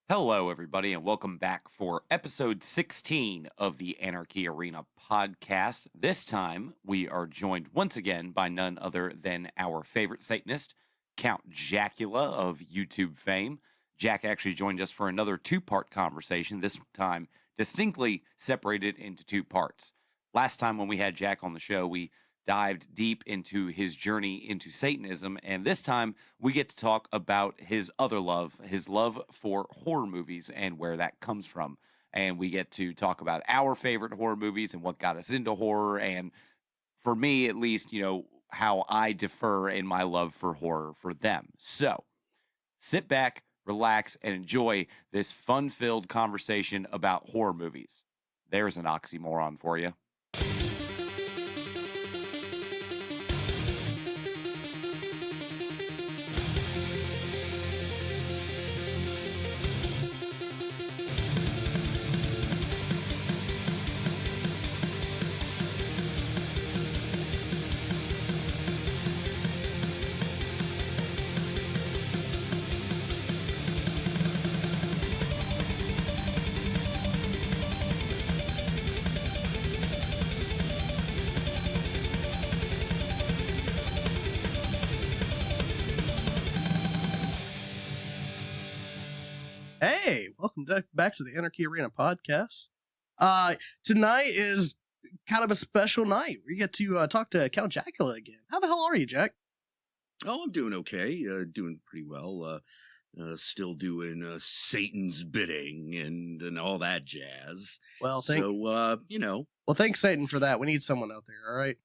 Hello, everybody, and welcome back for episode 16 of the Anarchy Arena podcast. This time, we are joined once again by none other than our favorite Satanist, Count Jackula of YouTube fame. Jack actually joined us for another two-part conversation, this time distinctly separated into two parts. Last time when we had Jack on the show, we dived deep into his journey into Satanism, and this time we get to talk about his other love, his love for horror movies and where that comes from. And we get to talk about our favorite horror movies and what got us into horror, and for me at least, how I differ in my love for horror for them. So sit back, relax, and enjoy this fun-filled conversation about horror movies. There's an oxymoron for you. Hey, welcome back to the Anarchy Arena podcast. Tonight is kind of a special night. We get to talk to Count Jackula again. How the hell are you, Jack? Oh, I'm doing okay. Doing pretty well. Still doing Satan's bidding and all that jazz. Well, Well, thanks Satan for that. We need someone out there. All right.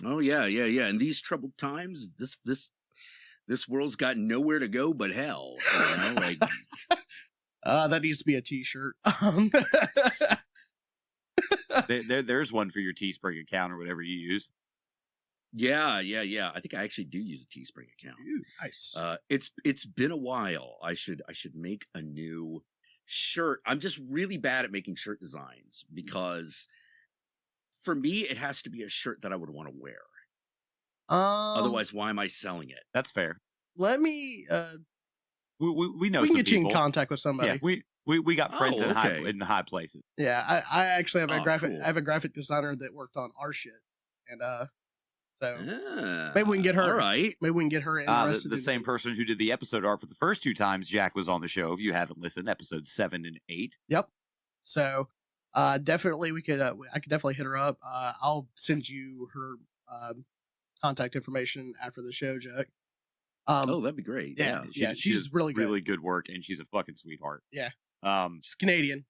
Oh yeah. In these troubled times, this world's got nowhere to go but hell. Like that needs to be a T-shirt. There's one for your Teespring account or whatever you use. Yeah. I think I actually do use a Teespring account. Ooh, nice. It's been a while. I should make a new shirt. I'm just really bad at making shirt designs because for me it has to be a shirt that I would want to wear. Otherwise, why am I selling it? That's fair. Let me. We know we can some get people. you in contact with somebody. Yeah, we got friends in okay. high places. Yeah, I actually have a graphic. Cool. I have a graphic designer that worked on our shit, and so Ah, maybe we can get her. All right. Maybe we can get her interested. The same person who did the episode art for the first two times Jack was on the show. If you haven't listened, episodes 7 and 8. Yep. So, definitely we could. I could definitely hit her up. I'll send you her contact information after the show, Jack. That'd be great. Yeah. She's does really good. Really good work, and she's a fucking sweetheart. Yeah. She's Canadian.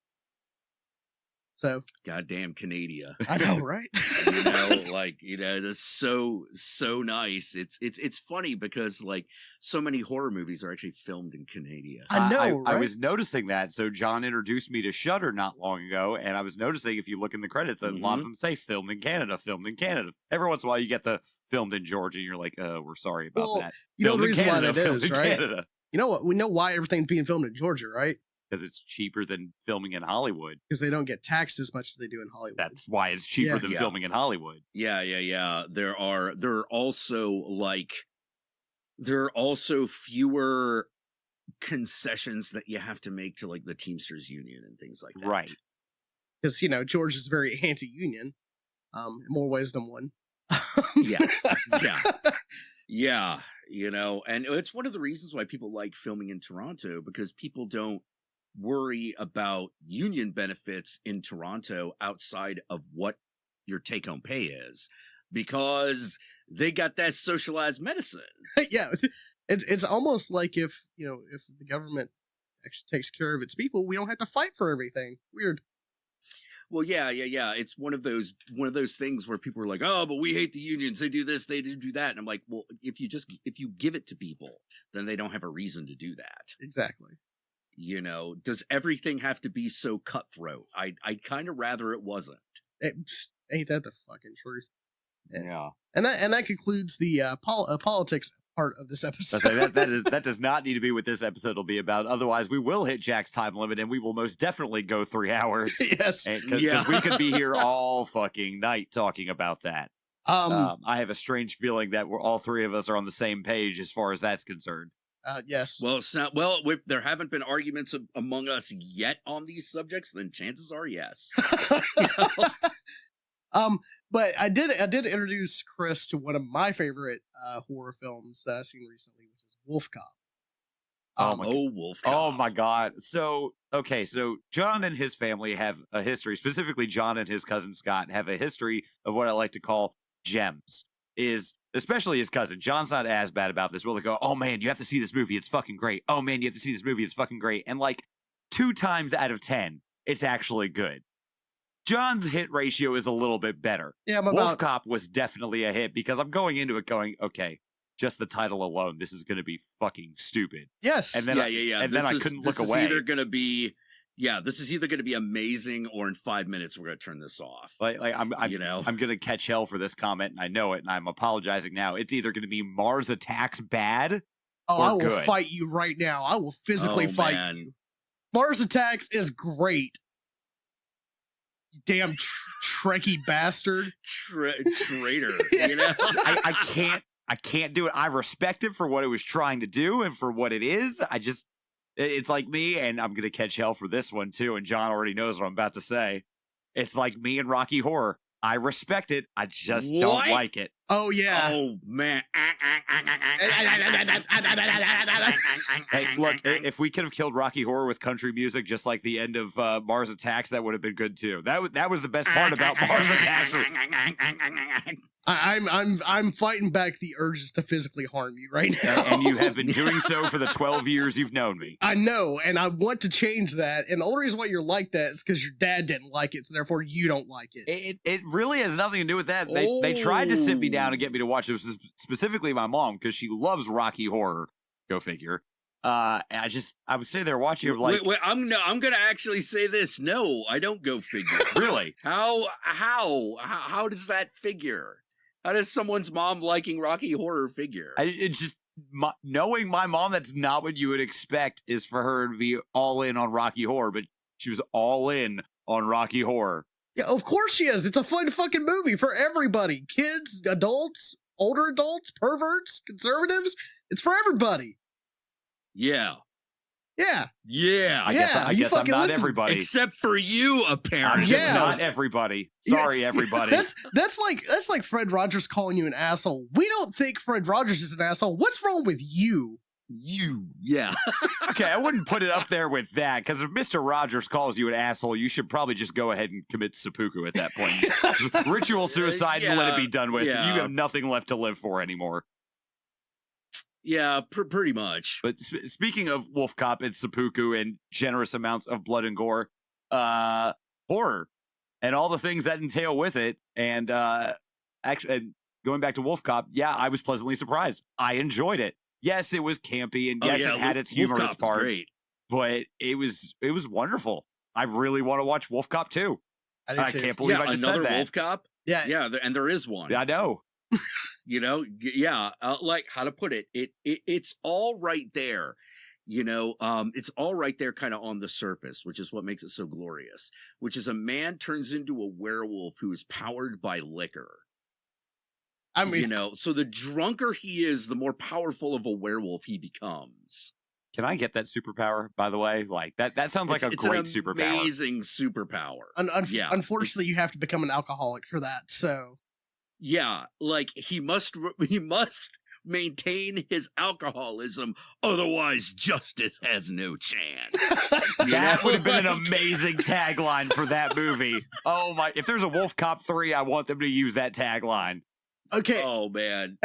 So Goddamn Canada. I know, right? That's so nice. It's funny because like so many horror movies are actually filmed in Canada. I know, right? I was noticing that. So John introduced me to Shudder not long ago, and I was noticing if you look in the credits, a lot of them say filmed in Canada, filmed in Canada. Every once in a while you get the filmed in Georgia, and you're like, we're sorry about that. You know the reason why that filmed is, in right? Canada. You know what? We know why everything's being filmed in Georgia, right? Because it's cheaper than filming in Hollywood. Because they don't get taxed as much as they do in Hollywood. That's why it's cheaper than filming in Hollywood. Yeah. There are also fewer concessions that you have to make to like the Teamsters Union and things like that. Right. Because Georgia's very anti-union, in more ways than one. Yeah. And it's one of the reasons why people like filming in Toronto, because people don't worry about union benefits in Toronto outside of what your take-home pay is, because they got that socialized medicine. Yeah, it's almost like if the government actually takes care of its people, we don't have to fight for everything. Weird. Well, yeah. It's one of those things where people are like, "Oh, but we hate the unions. They do this, they do that." And I'm like, "Well, if you give it to people, then they don't have a reason to do that." Exactly. Does everything have to be so cutthroat? I'd kind of rather it wasn't. Ain't that the fucking truth? Yeah. And that concludes the politics part of this episode. That does not need to be what this episode will be about. Otherwise, we will hit Jack's time limit, and we will most definitely go 3 hours. Yes, because we could be here all fucking night talking about that. I have a strange feeling that all three of us are on the same page as far as that's concerned. Yes. Well, it's not, well, if there haven't been arguments among us yet on these subjects, then chances are yes. You know? But I did introduce Chris to one of my favorite horror films that I've seen recently, which is Wolf Cop. Wolf Cop. Oh my God. So, okay. So John and his family have a history, specifically John and his cousin Scott have a history of what I like to call gems. Especially his cousin. John's not as bad about this. We'll go, oh man, you have to see this movie. It's fucking great. Oh man, you have to see this movie. It's fucking great. And like 2 times out of 10, it's actually good. John's hit ratio is a little bit better. Yeah, Wolf Cop was definitely a hit because I'm going into it going, okay, just the title alone, this is going to be fucking stupid. Yes. And then And then I couldn't look away. This is either going to be amazing, or in 5 minutes we're going to turn this off. I'm going to catch hell for this comment, and I know it, and I'm apologizing now. It's either going to be Mars Attacks bad. Oh, I will good. fight you right now. I will physically fight you. Mars Attacks is great. You damn Trekkie bastard. Traitor. You know? I can't do it. I respect it for what it was trying to do and for what it is. It's like me, and I'm going to catch hell for this one too. And John already knows what I'm about to say. It's like me and Rocky Horror. I respect it. I just don't like it. Oh, yeah. Oh, man. Hey, look, if we could have killed Rocky Horror with country music, just like the end of Mars Attacks, that would have been good too. That was the best part about Mars Attacks. I'm fighting back the urges to physically harm you right now. And you have been doing so for the 12 years you've known me. I know, and I want to change that. And the only reason why you're like that is because your dad didn't like it, so therefore you don't like it. It really has nothing to do with that. They tried to sit me down and get me to watch it, specifically my mom, because she loves Rocky Horror. Go figure. And I would say they're watching it like, wait, I'm gonna actually say this. No, I don't go figure. Really? How does that figure? How does someone's mom liking Rocky Horror figure? Knowing my mom, that's not what you would expect is for her to be all in on Rocky Horror, but she was all in on Rocky Horror. Yeah, of course she is. It's a fun fucking movie for everybody. Kids, adults, older adults, perverts, conservatives. It's for everybody. Yeah. Yeah. Yeah. I guess I'm not everybody. Except for you, apparently. I'm just not everybody. Sorry, everybody. That's like Fred Rogers calling you an asshole. We don't think Fred Rogers is an asshole. What's wrong with you? Yeah. Okay, I wouldn't put it up there with that, because if Mr. Rogers calls you an asshole, you should probably just go ahead and commit seppuku at that point. Ritual suicide and let it be done with. Yeah. You have nothing left to live for anymore. Yeah, pretty much. But speaking of Wolf Cop and seppuku and generous amounts of blood and gore, horror and all the things that entail with it, and actually going back to Wolf Cop, yeah, I was pleasantly surprised. I enjoyed it. Yes, it was campy, and yes, it had its humorous parts, but it was wonderful. I really want to watch Wolf Cop 2. I can't believe I just said that. Wolf Cop? Yeah, and there is one. Yeah, I know. You know, like, how to put it, it's all right there. You know, it's all right there kind of on the surface, which is what makes it so glorious, which is a man turns into a werewolf who is powered by liquor. I mean, you know, so the drunker he is, the more powerful of a werewolf he becomes. Can I get that superpower, by the way? Like, that sounds like a great superpower. Amazing superpower. Unfortunately, you have to become an alcoholic for that, so. Yeah, like, he must maintain his alcoholism, otherwise justice has no chance. That would have been an amazing tagline for that movie. Oh my, if there's a Wolf Cop 3, I want them to use that tagline. Okay. Oh, man.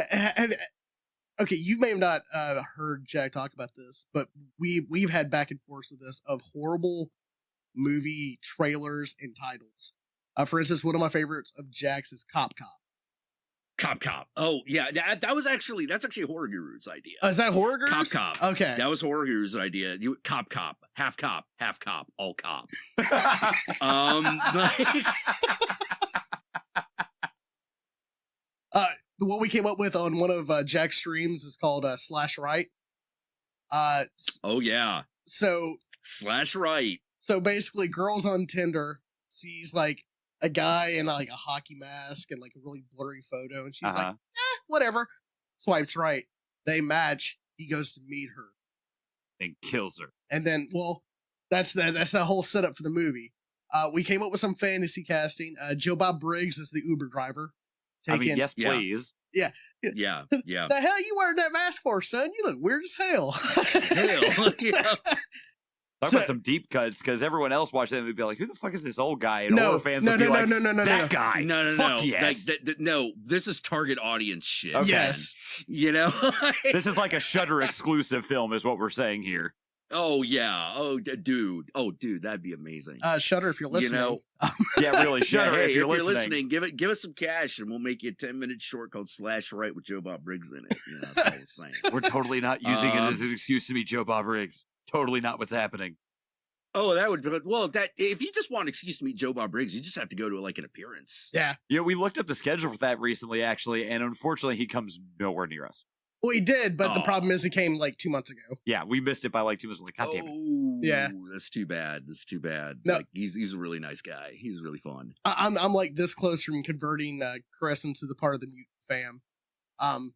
Okay, you may have not heard Jack talk about this, but we've had back and forth with this of horrible movie trailers and titles. For instance, one of my favorites of Jack's is Cop. Cop. Oh, yeah. That's actually Horror Guru's idea. Is that Horror Guru's? Cop. Okay. That was Horror Guru's idea. Cop. Half cop, all cop. The one we came up with on one of Jack's streams is called Slash Right. Oh, yeah. So Slash Right. So basically, girls on Tinder sees like a guy in like a hockey mask and like a really blurry photo, and she's like, whatever. Swipes right. They match. he goes to meet her And kills her. and then that's the whole setup for the movie. We came up with some fantasy casting. Joe Bob Briggs is the Uber driver. Yes, please. Yeah. The hell you wearing that mask for, son? You look weird as hell. Hell, yeah. Talk about some deep cuts, because everyone else watched that and would be like, who the fuck is this old guy? And horror fans would be like, that guy. No. Fuck yes. No, this is target audience shit. Okay. Yes. You know? This is like a Shudder exclusive film is what we're saying here. Oh, yeah. Oh, dude. Oh, dude, that'd be amazing. Shudder, if you're listening. You know? Yeah, really, Shudder, hey, if you're listening. give us some cash and we'll make you a 10-minute short called Slash Right with Joe Bob Briggs in it. You know, that's all I'm saying. We're totally not using it as an excuse to meet Joe Bob Briggs. Totally not what's happening. Oh, that would be, well, that if you just want an excuse to meet Joe Bob Briggs, you just have to go to like an appearance. Yeah. Yeah, we looked up the schedule for that recently, actually, and unfortunately, he comes nowhere near us. Well, he did, but the problem is he came like 2 months ago. Yeah, we missed it by like 2 months. Like, God damn it. Oh, Yeah. That's too bad. That's too bad. No. Like, he's a really nice guy. He's really fun. I'm like this close from converting Chris into the part of the Mutant fam.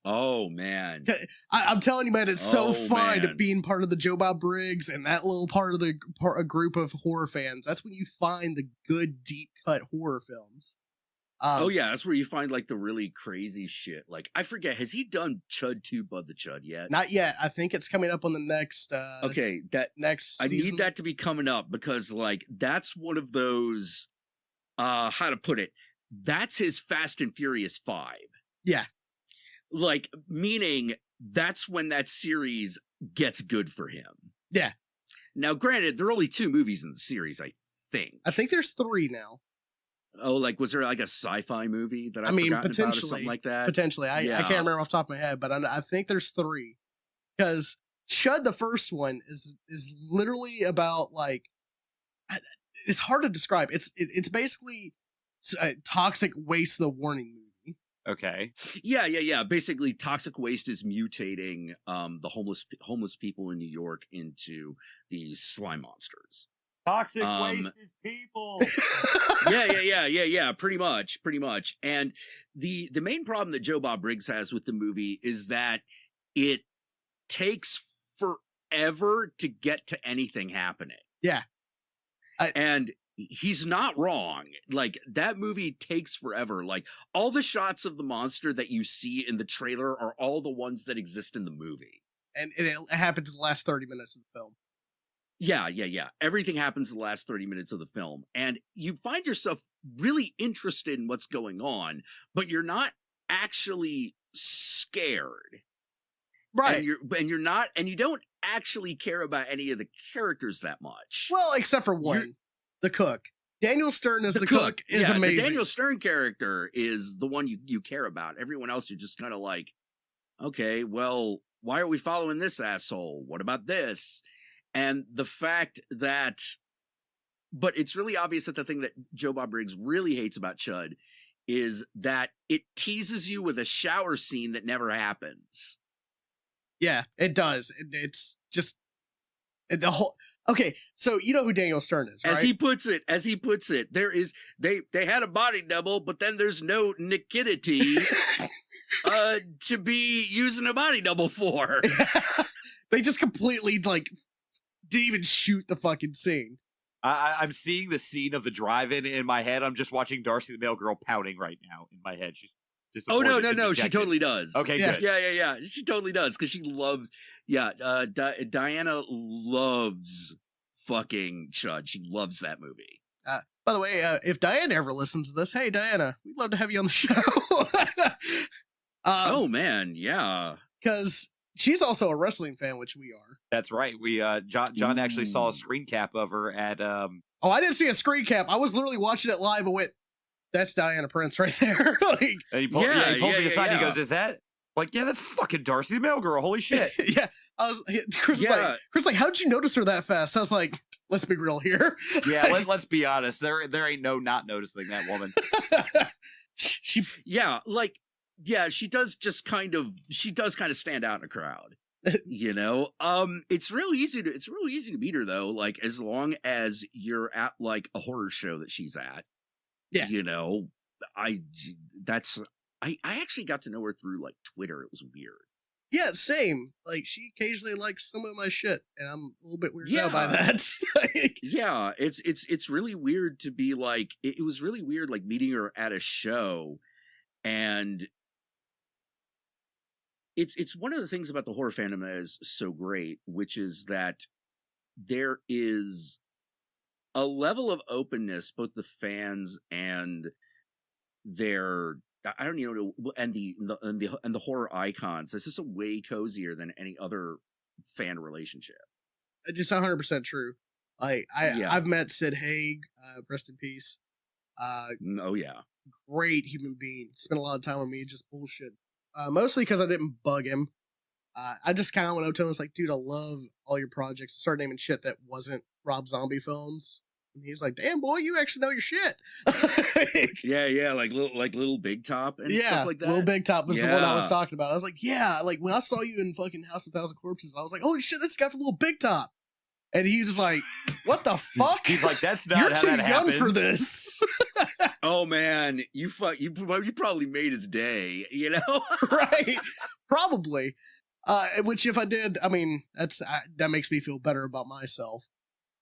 Oh man, I'm telling you, man, it's so fun man. being part of the Joe Bob Briggs and that little part of a group of horror fans. That's when you find the good, deep cut horror films. Oh yeah, that's where you find like the really crazy shit. Like I forget, has he done Chud 2 Bud the Chud yet? Not yet. I think it's coming up on the next. Okay, that next. I season. need that to be coming up because like that's one of those. How to put it? That's his Fast and Furious 5. Yeah. Like, meaning that's when that series gets good for him. Yeah. Now, granted, there are only 2 movies in the series, I think. I think there's 3 now. Oh, like, was there like a sci-fi movie that I mean, forgotten about or potentially, something like that? Potentially. I can't remember off the top of my head, but I think there's 3. Because Chud, the first one, is literally about, like, it's hard to describe. It's basically Toxic Waste the Warning movie. Okay. Yeah. Basically, toxic waste is mutating the homeless people in New York into these slime monsters. Toxic waste is people. Yeah. Pretty much. And the main problem that Joe Bob Briggs has with the movie is that it takes forever to get to anything happening. Yeah. And he's not wrong. Like, that movie takes forever. Like, all the shots of the monster that you see in the trailer are all the ones that exist in the movie. And it happens in the last 30 minutes of the film. Yeah. Everything happens in the last 30 minutes of the film. And you find yourself really interested in what's going on, but you're not actually scared. Right. And you're not, and you don't actually care about any of the characters that much. Well, except for one. The cook. Daniel Stern as the cook is amazing. The Daniel Stern character is the one you care about. Everyone else, you're just kind of like, okay, well, why are we following this asshole? What about this? And the fact that, but it's really obvious that the thing that Joe Bob Briggs really hates about Chud is that it teases you with a shower scene that never happens. Yeah, it does. It's just the whole. Okay, so you know who Daniel Stern is, right? As he puts it, there is they had a body double, but then there's no liquidity to be using a body double for. They just completely like didn't even shoot the fucking scene. I'm seeing the scene of the drive-in in my head. I'm just watching Darcy the Mail Girl pouting right now in my head. She's disappointed. Oh no, she totally does. Okay, Yeah. good. Yeah, she totally does because she loves. Yeah, Diana loves fucking Chud. She loves that movie. By the way, if Diana ever listens to this, hey Diana, we'd love to have you on the show. Oh man, yeah, because she's also a wrestling fan, which we are. That's right. We John actually saw a screen cap of her at Oh, I didn't see a screen cap. I was literally watching it live and went, "That's Diana Prince right there." Like, and he pulled me aside. And he goes, "Is that?" Like, yeah, that's fucking Darcy the Mail Girl. Holy shit. Yeah. Chris like, how'd you notice her that fast? I was like, let's be real here. Yeah, let's be honest. There ain't no not noticing that woman. she does kind of stand out in a crowd. You know, it's real easy to meet her though. Like, as long as you're at like a horror show that she's at. Yeah. You know, I actually got to know her through like Twitter. It was weird. Yeah, same. Like, she occasionally likes some of my shit, and I'm a little bit weirded out by Yeah. that. Like, Yeah, it's really weird to be like it was really weird like meeting her at a show, and it's one of the things about the horror fandom that is so great, which is that there is a level of openness, both the fans and their I don't even know, and the horror icons. It's just a way cozier than any other fan relationship. just 100% true. Like, Yeah. I've met Sid Haig, rest in peace. Oh yeah. Great human being. Spent a lot of time with me, just bullshit. Mostly because I didn't bug him. I just kind of went up to him and was like, dude, I love all your projects. I started naming shit that wasn't Rob Zombie films. And he was like, damn, boy, you actually know your shit. Yeah, like little Big Top and Yeah, stuff like that. Little Big Top was the one I was Yeah. talking about. I was like, yeah, like when I saw you in fucking House of Thousand Corpses, I was like, holy shit, this guy from Little Big Top. And he was like, what the fuck? He's like, that's not You're how too that young happens. for this. Oh man, you probably made his day, you know? Right? Probably. Which if I did, I mean, that makes me feel better about myself.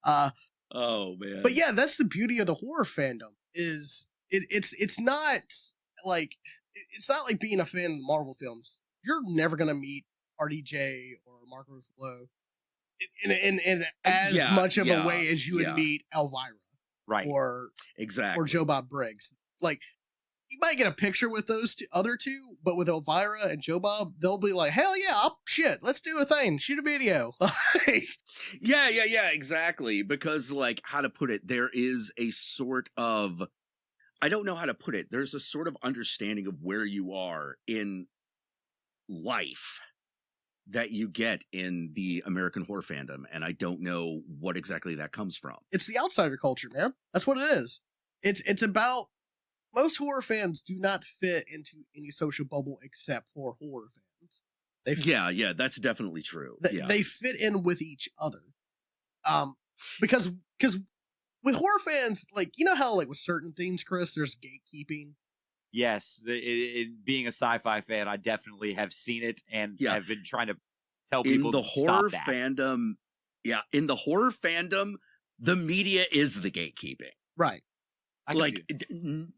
Oh man. But yeah, that's the beauty of the horror fandom is it's not like it's not like being a fan of the Marvel films. You're never gonna meet RDJ or Mark Ruffalo in as Yeah, much of a yeah, way as you would yeah. meet Elvira Right. or Exactly. Joe Bob Briggs. Like, you might get a picture with those other two, but with Elvira and Joe Bob, they'll be like, hell yeah, shit, let's do a thing, shoot a video. Yeah, exactly. Because like how to put it, there is a sort of I don't know how to put it. There's a sort of understanding of where you are in life that you get in the American horror fandom, and I don't know what exactly that comes from. It's the outsider culture, man. That's what it is. It's about most horror fans do not fit into any social bubble except for horror fans. Yeah, that's definitely true. They fit in with each other. Because with horror fans, like, you know how like with certain things, Chris, there's gatekeeping. Yes, being a sci-fi fan, I definitely have seen it and have been trying to tell people in the to horror stop that. fandom. Yeah, in the horror fandom, the media is the gatekeeping. Right. Like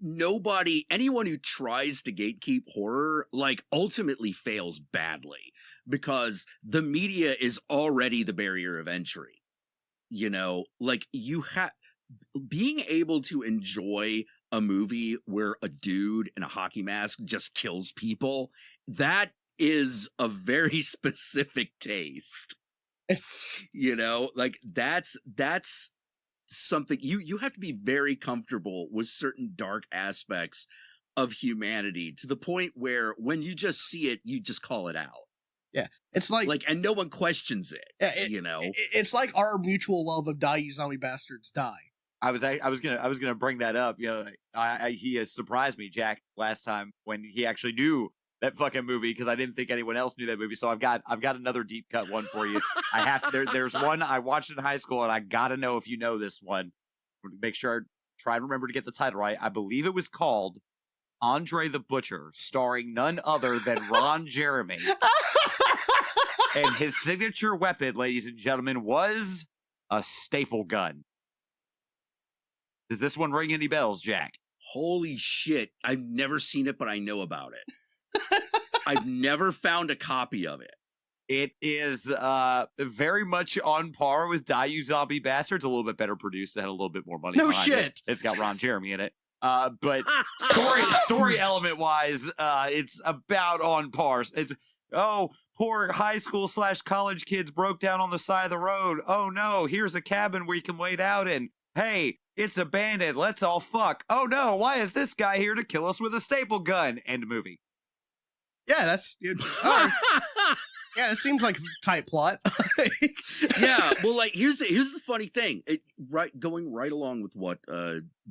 nobody, anyone who tries to gatekeep horror, like ultimately fails badly because the media is already the barrier of entry. You know, like you have being able to enjoy a movie where a dude in a hockey mask just kills people. That is a very specific taste. You know, like that's something you have to be very comfortable with certain dark aspects of humanity to the point where when you just see it, you just call it out. Yeah, it's like and no one questions it. Yeah, you know, it's like our mutual love of Die You Zombie Bastards Die. I was gonna bring that up. You know, he has surprised me, Jack, last time when he actually knew that fucking movie because I didn't think anyone else knew that movie. So I've got another deep cut one for you. I have there's one I watched in high school and I gotta know if you know this one. Make sure I try and remember to get the title right. I believe it was called Andre the Butcher, starring none other than Ron Jeremy. And his signature weapon, ladies and gentlemen, was a staple gun. Does this one ring any bells, Jack? Holy shit. I've never seen it, but I know about it. I've never found a copy of it. It is very much on par with Die You Zombie Bastards, a little bit better produced. It had a little bit more money. No behind shit. It. It's got Ron Jeremy in it. But story element wise, it's about on par. Poor high school / college kids broke down on the side of the road. Oh no, here's a cabin where you can wait out in. Hey, it's abandoned. Let's all fuck. Oh no, why is this guy here to kill us with a staple gun? End movie. Yeah, that's yeah, it seems like a tight plot. Yeah, well, like here's the funny thing. Going right along with what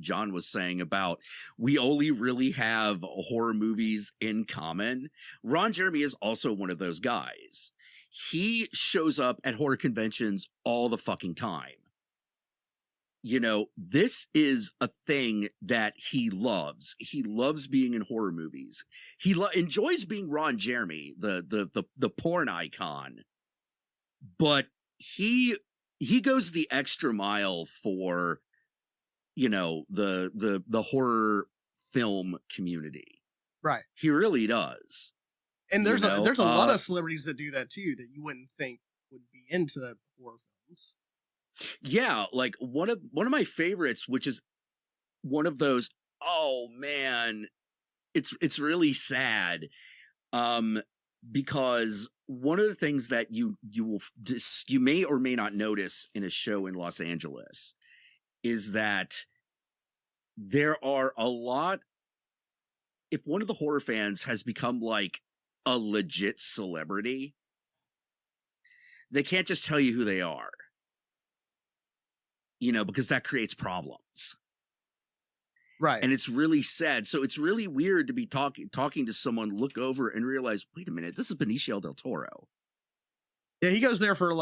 John was saying about we only really have horror movies in common. Ron Jeremy is also one of those guys. He shows up at horror conventions all the fucking time. this is a thing that he loves. He loves being in horror movies. He enjoys being Ron Jeremy, the porn icon. But he goes the extra mile for, the horror film community. Right. He really does. And there's a lot of celebrities that do that too that you wouldn't think would be into horror films. Yeah, like one of my favorites, which is one of those, oh man, it's really sad. Because one of the things that you may or may not notice in a show in Los Angeles is that there are a lot, if one of the horror fans has become like a legit celebrity, they can't just tell you who they are. Because that creates problems. Right. And it's really sad. So it's really weird to be talking to someone, look over and realize, wait a minute, this is Benicio del Toro. Yeah, he goes there for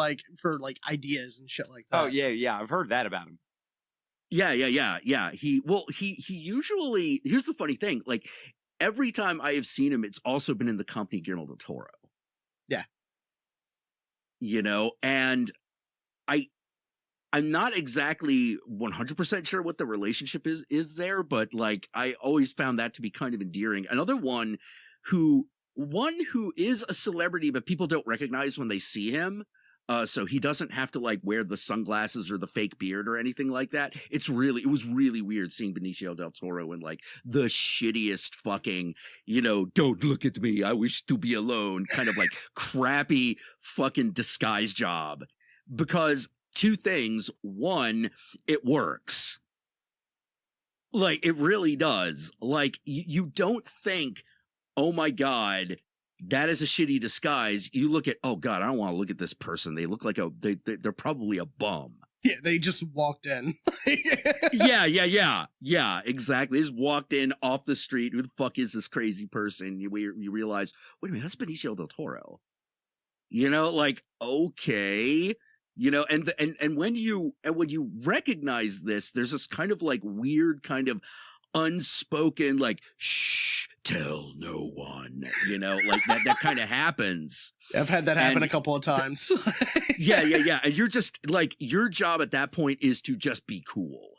ideas and shit like that. Oh, yeah. I've heard that about him. Yeah. He usually, here's the funny thing, like every time I have seen him, it's also been in the company Guillermo del Toro. Yeah. And I'm not exactly 100% sure what the relationship is there, but like I always found that to be kind of endearing. Another one who is a celebrity, but people don't recognize when they see him. So he doesn't have to like wear the sunglasses or the fake beard or anything like that. It was really weird seeing Benicio del Toro in like the shittiest fucking, don't look at me, I wish to be alone, kind of like crappy fucking disguise job. Because two things. One, it works. Like, it really does. Like, you don't think, oh my God, that is a shitty disguise. You look at, oh God, I don't want to look at this person. They look like they're probably a bum. Yeah, they just walked in. Yeah, exactly. They just walked in off the street. Who the fuck is this crazy person? You realize, wait a minute, that's Benicio del Toro. Like, okay. And when you recognize this, there's this kind of like weird kind of unspoken, like, shh, tell no one, like that kind of happens. I've had that happen a couple of times. Yeah. And you're just like, your job at that point is to just be cool.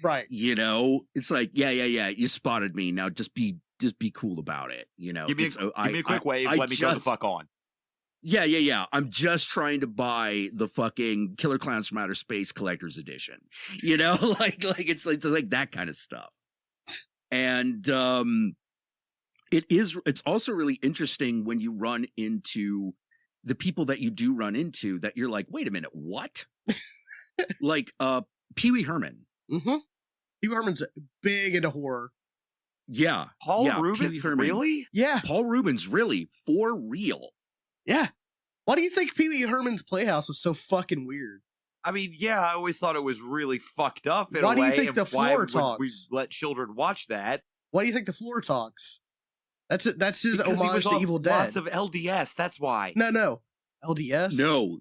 Right. It's like, yeah. You spotted me. Now just be cool about it. Give me a quick wave. Let me go the fuck on. Yeah. I'm just trying to buy the fucking Killer Clowns from Outer Space Collector's Edition. Like it's like that kind of stuff. And it's also really interesting when you run into the people that you do run into that you're like, wait a minute, what? Like Pee Wee Herman. Mm-hmm. Pee Wee Herman's big into horror. Yeah. Paul Rubens, really? Yeah. Paul Rubens, really, for real. Yeah. Why do you think Pee Wee Herman's Playhouse was so fucking weird? I mean, yeah, I always thought it was really fucked up in why a do way. You think the floor talks? We let children watch that. Why do you think the floor talks? That's it. That's his because homage to Evil Dead. Lots of LDS. That's why. No. LDS. No.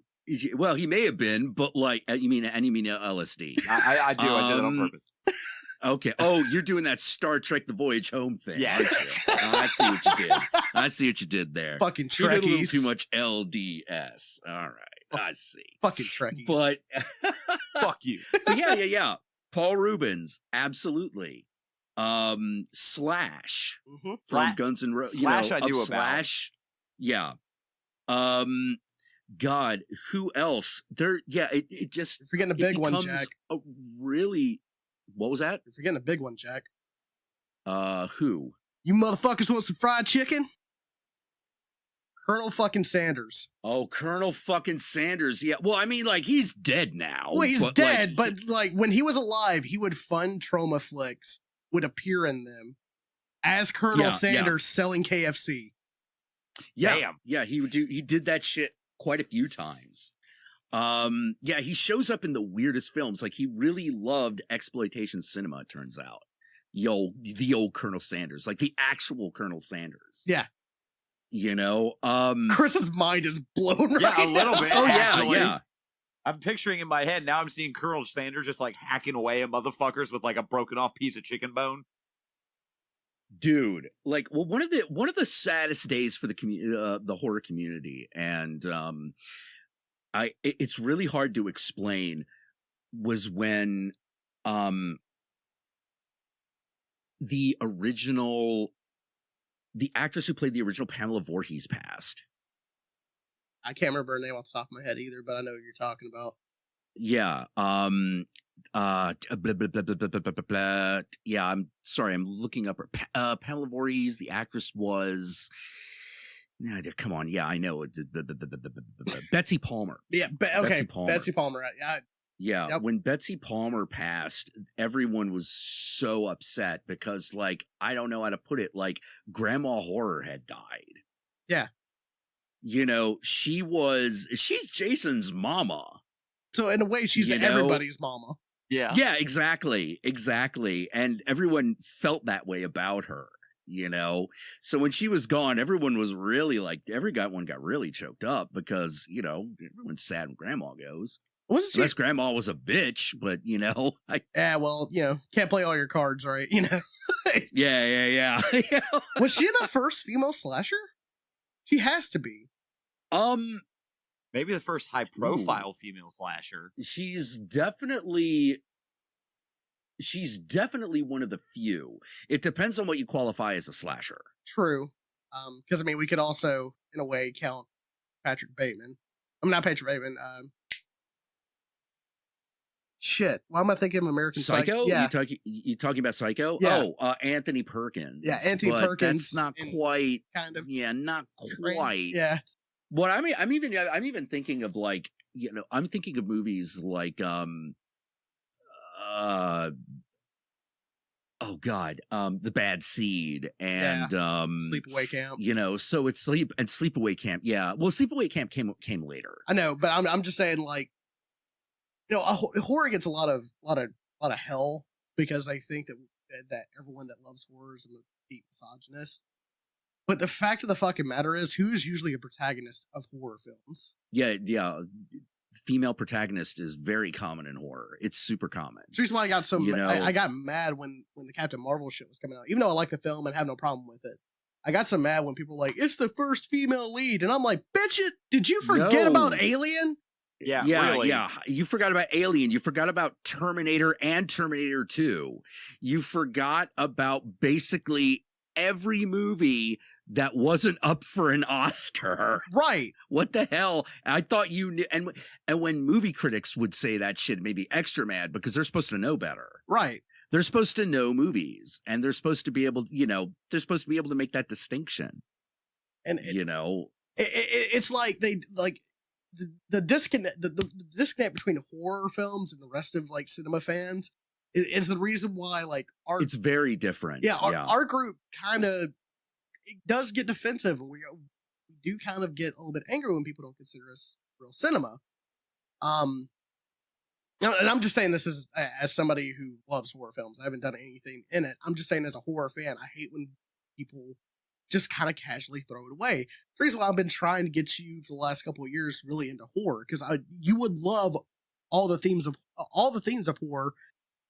Well, he may have been, but like, you mean LSD? I do. I did it on purpose. Okay. Oh, you're doing that Star Trek: The Voyage Home thing. Yeah. I see what you did. I see what you did there. Fucking Trekkies. You did a little too much LDS. All right. I see. Fucking Trekkies. But fuck you. But yeah. Paul Rubens, absolutely. Slash from Guns N' Roses. Slash I knew Slash. Yeah. God, who else? It just. You're forgetting a big one, Jack. Really. What was that? You're forgetting a big one, Jack. Who? You motherfuckers want some fried chicken? Colonel fucking Sanders. Oh, Colonel fucking Sanders. Yeah. Well, I mean, like, he's dead now. Well, he's dead, but like when he was alive, he would fund trauma flicks, would appear in them as Colonel Sanders selling KFC. Yeah. Damn. Yeah, he did that shit quite a few times. Yeah, he shows up in the weirdest films. Like, he really loved exploitation cinema, it turns out. The old Colonel Sanders, like the actual Colonel Sanders. Yeah. You know, Chris's mind is blown right a little now. bit. Oh actually. yeah. I'm picturing in my head, now I'm seeing Colonel Sanders just like hacking away at motherfuckers with like a broken off piece of chicken bone. Dude, like, well, one of the saddest days for the horror community, and it's really hard to explain, was when the actress who played the original Pamela Voorhees passed. I can't remember her name off the top of my head either, but I know what you're talking about. Yeah. Blah, blah, blah, blah, blah, blah, blah, blah, blah. Yeah, I'm sorry, I'm looking up her. Pamela Voorhees, the actress was. No, come on. Yeah, I know. Betsy Palmer. Yeah, okay. Betsy Palmer. Yeah. Yeah, yep. When Betsy Palmer passed, everyone was so upset because, like, I don't know how to put it, like, Grandma Horror had died. Yeah. You know, she's Jason's mama. So in a way, she's everybody's mama. Yeah. Yeah, exactly. And everyone felt that way about her, you know? So when she was gone, everyone was really like, everyone got really choked up because, you know, everyone's sad when Grandma goes. Unless Grandma was a bitch, but, you know. Yeah, well, you know, can't play all your cards, right? You know? Yeah. Was she the first female slasher? She has to be. Maybe the first high-profile female slasher. She's definitely one of the few. It depends on what you qualify as a slasher. True. Because, I mean, we could also, in a way, count Patrick Bateman. I'm not Patrick Bateman. Shit. Why am I thinking of American Psycho? Yeah. You talking about Psycho? Yeah. Oh, Anthony Perkins. Yeah, Anthony Perkins. That's not quite. Kind of. Yeah, not quite. Yeah. What I mean, I'm even thinking of, like, you know, I'm thinking of movies like The Bad Seed and Sleepaway Camp. You know, so it's Sleepaway Camp. Yeah, well, Sleepaway Camp came later. I know, but I'm just saying, like, you know, horror gets a lot of hell because they think that everyone that loves horror is a deep misogynist. But the fact of the fucking matter is, who's usually a protagonist of horror films? Yeah. Female protagonist is very common in horror. It's super common. That's the reason why I got so I got mad when the Captain Marvel shit was coming out. Even though I like the film and have no problem with it, I got so mad when people were like, it's the first female lead. And I'm like, bitch, did you forget about Alien? Yeah. You forgot about Alien. You forgot about Terminator and Terminator 2. You forgot about basically every movie that wasn't up for an Oscar. Right. What the hell? I thought you knew. And when movie critics would say that shit, maybe extra mad because they're supposed to know better. Right. They're supposed to know movies, and they're supposed to be able, they're supposed to be able to make that distinction. And it's like they like the disconnect the disconnect between horror films and the rest of like cinema fans is the reason why it's very different. Yeah, our group kind of does get defensive, and we do kind of get a little bit angry when people don't consider us real cinema. And I'm just saying this as somebody who loves horror films. I haven't done anything in it. I'm just saying as a horror fan, I hate when people just kind of casually throw it away. The reason why I've been trying to get you for the last couple of years really into horror, because you would love all the themes of horror.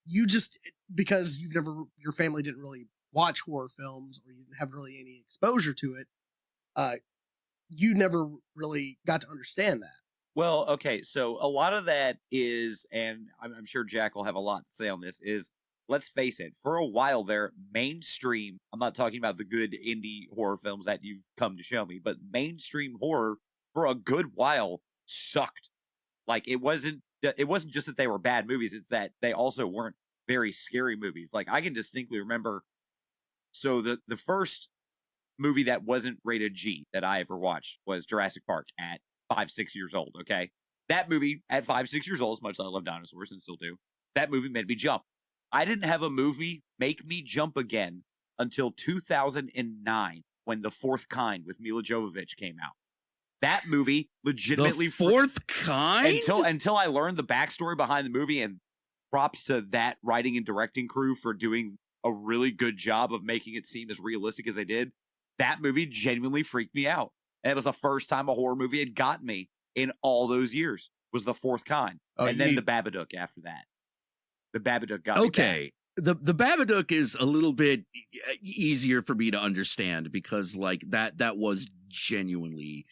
You just, because your family didn't really watch horror films, or you didn't have really any exposure to it, you never really got to understand that. Well, okay, so a lot of that is, and I'm sure Jack will have a lot to say on this, is, let's face it, for a while there, mainstream, I'm not talking about the good indie horror films that you've come to show me, but mainstream horror for a good while sucked. Like, it wasn't just that they were bad movies, it's that they also weren't very scary movies. Like, I can distinctly remember, so the first movie that wasn't rated G that I ever watched was Jurassic Park at 5-6 years old. Okay, that movie at 5-6 years old, as much as I love dinosaurs and still do, that movie made me jump. I didn't have a movie make me jump again until 2009 when The Fourth Kind with Mila Jovovich came out. That movie legitimately The Fourth Kind until I learned the backstory behind the movie, and props to that writing and directing crew for doing a really good job of making it seem as realistic as they did. That movie genuinely freaked me out. And it was the first time a horror movie had gotten me in all those years. was The Fourth Kind, Oh, and then The Babadook after that. The Babadook got me back. Okay. The Babadook is a little bit easier for me to understand because like that was genuinely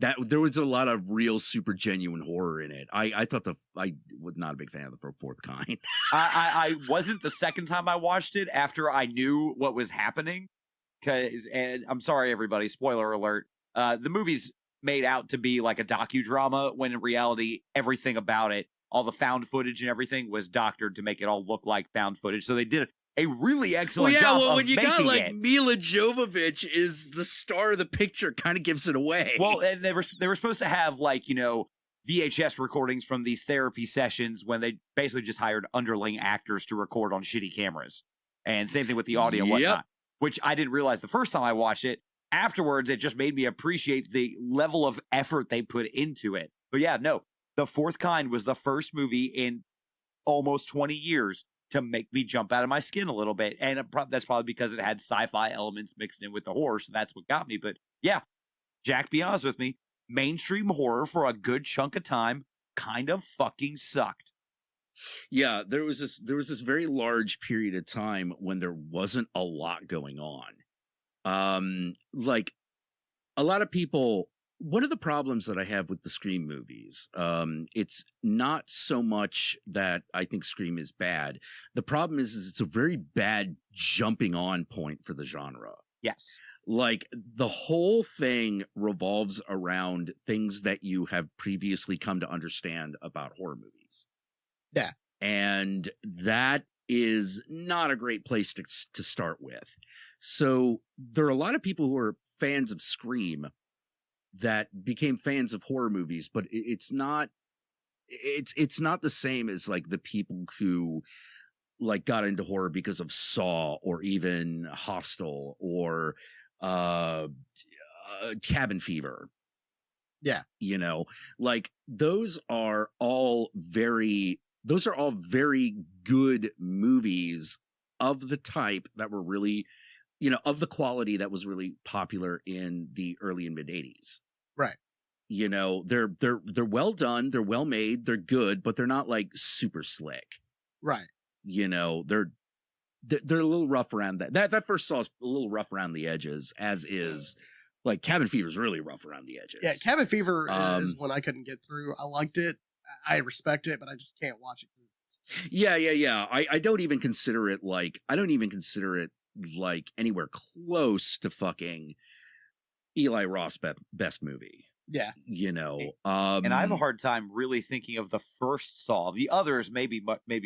that there was a lot of real super genuine horror in it. I thought I was not a big fan of The Fourth Kind. I wasn't the second time I watched it after I knew what was happening. And I'm sorry, everybody, spoiler alert. The movie's made out to be like a docudrama when in reality, everything about it, all the found footage and everything was doctored to make it all look like found footage. So they did a really excellent job of when you got making like it. Mila Jovovich is the star of the picture, kind of gives it away. Well, and they were supposed to have like, VHS recordings from these therapy sessions when they basically just hired underling actors to record on shitty cameras. And same thing with the audio and whatnot, which I didn't realize the first time I watched it. Afterwards, it just made me appreciate the level of effort they put into it. But yeah, no, The Fourth Kind was the first movie in almost 20 years to make me jump out of my skin a little bit. And that's probably because it had sci-fi elements mixed in with the horror. So that's what got me. But yeah, Jack, be honest with me, mainstream horror for a good chunk of time kind of fucking sucked. Yeah, there was this very large period of time when there wasn't a lot going on. Like a lot of people, one of the problems that I have with the Scream movies, it's not so much that I think Scream is bad. The problem is it's a very bad jumping on point for the genre. Yes. Like the whole thing revolves around things that you have previously come to understand about horror movies. Yeah. And that is not a great place to start with. So there are a lot of people who are fans of Scream that became fans of horror movies, but it's not the same as like the people who like got into horror because of Saw or even Hostel or Cabin Fever. Yeah. Like those are all very good movies of the type that were really, of the quality that was really popular in the early and mid 80s. Right. They're well done, they're well made, they're good, but they're not like super slick. Right. They're a little rough around that first Saw is a little rough around the edges, as is like Cabin Fever is really rough around the edges. Yeah, Cabin Fever is one I couldn't get through. I liked it. I respect it, but I just can't watch it. Yeah. I don't even consider it like anywhere close to fucking Eli Roth's best movie. Yeah. And I have a hard time really thinking of the first Saw. The others maybe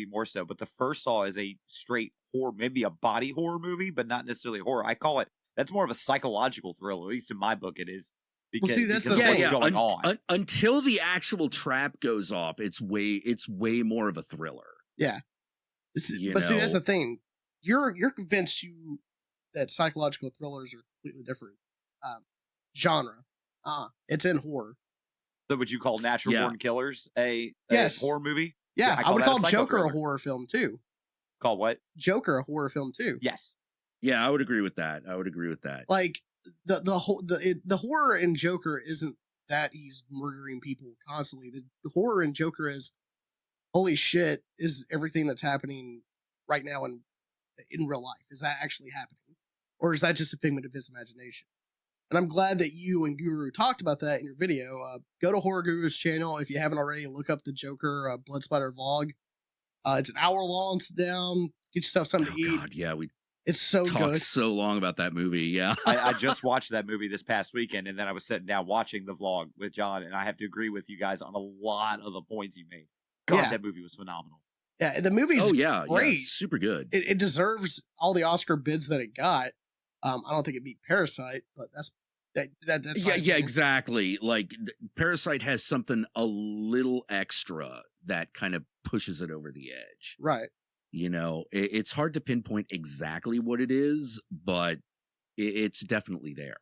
more so, but the first Saw is a straight horror, maybe a body horror movie, but not necessarily horror. I call it, that's more of a psychological thriller, at least in my book it is. Because, that's because the what's going on. Until the actual trap goes off, it's way more of a thriller. Yeah. But see, that's the thing. You're convinced that psychological thrillers are completely different genre. It's in horror. So would you call Natural Born Killers a horror movie? Yeah, I would call Joker a horror film too. Call what? Joker a horror film too. Yes. Yeah, I would agree with that. Like the horror in Joker isn't that he's murdering people constantly. The horror in Joker is, holy shit, is everything that's happening right now in real life, is that actually happening? Or is that just a figment of his imagination? And I'm glad that you and Guru talked about that in your video. Go to Horror Guru's channel if you haven't already. Look up the Joker Blood Splatter vlog. It's an hour long. Sit down, get yourself something to eat. God, yeah, it's so talked good. So long about that movie. Yeah, I just watched that movie this past weekend, and then I was sitting down watching the vlog with John, and I have to agree with you guys on a lot of the points you made. God, that movie was phenomenal. Yeah, the movie's great. Yeah, super good. It deserves all the Oscar bids that it got. I don't think it beat Parasite, but that's exactly. Like Parasite has something a little extra that kind of pushes it over the edge. Right. It's hard to pinpoint exactly what it is, but it's definitely there.